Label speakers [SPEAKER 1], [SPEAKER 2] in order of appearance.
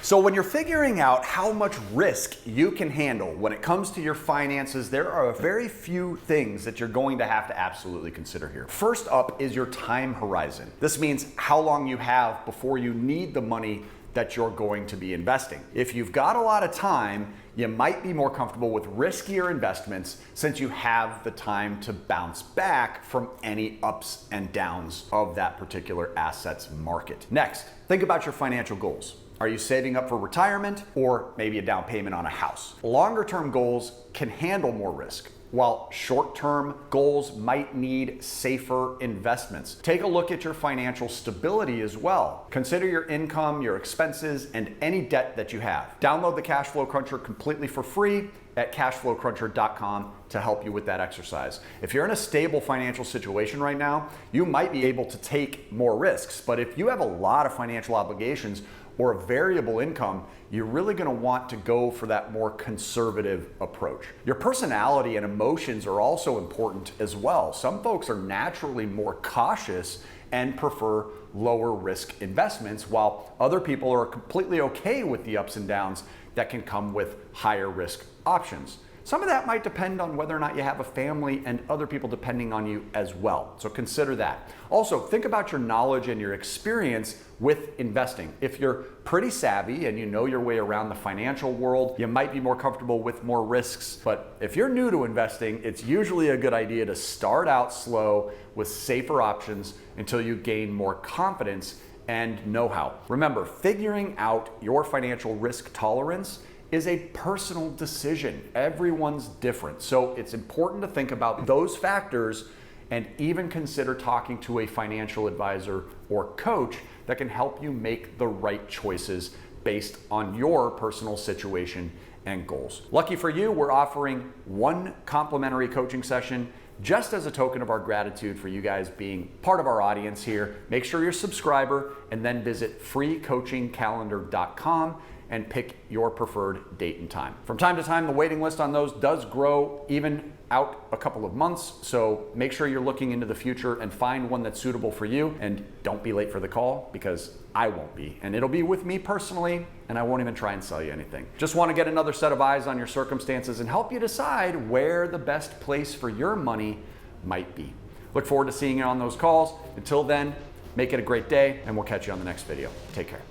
[SPEAKER 1] So when you're figuring out how much risk you can handle when it comes to your finances, there are very few things that you're going to have to absolutely consider here. First up is your time horizon. This means how long you have before you need the money that you're going to be investing. If you've got a lot of time, you might be more comfortable with riskier investments since you have the time to bounce back from any ups and downs of that particular asset's market. Next, think about your financial goals. Are you saving up for retirement or maybe a down payment on a house? Longer term goals can handle more risk, while short-term goals might need safer investments. Take a look at your financial stability as well. Consider your income, your expenses, and any debt that you have. Download the Cashflow Cruncher completely for free at cashflowcruncher.com to help you with that exercise. If you're in a stable financial situation right now, you might be able to take more risks, but if you have a lot of financial obligations or a variable income, you're really gonna want to go for that more conservative approach. Your personality and emotions are also important as well. Some folks are naturally more cautious and prefer lower risk investments, while other people are completely okay with the ups and downs that can come with higher risk options. Some of that might depend on whether or not you have a family and other people depending on you as well. So consider that. Also, think about your knowledge and your experience with investing. If you're pretty savvy and you know your way around the financial world, you might be more comfortable with more risks. But if you're new to investing, it's usually a good idea to start out slow with safer options until you gain more confidence and know-how. Remember, figuring out your financial risk tolerance is a personal decision. Everyone's different. So it's important to think about those factors and even consider talking to a financial advisor or coach that can help you make the right choices based on your personal situation and goals. Lucky for you, we're offering one complimentary coaching session just as a token of our gratitude for you guys being part of our audience here. Make sure you're a subscriber and then visit freecoachingcalendar.com and pick your preferred date and time. From time to time, the waiting list on those does grow even out a couple of months, so make sure you're looking into the future and find one that's suitable for you, and don't be late for the call because I won't be, and it'll be with me personally, and I won't even try and sell you anything. Just want to get another set of eyes on your circumstances and help you decide where the best place for your money might be. Look forward to seeing you on those calls. Until then, make it a great day, and we'll catch you on the next video. Take care.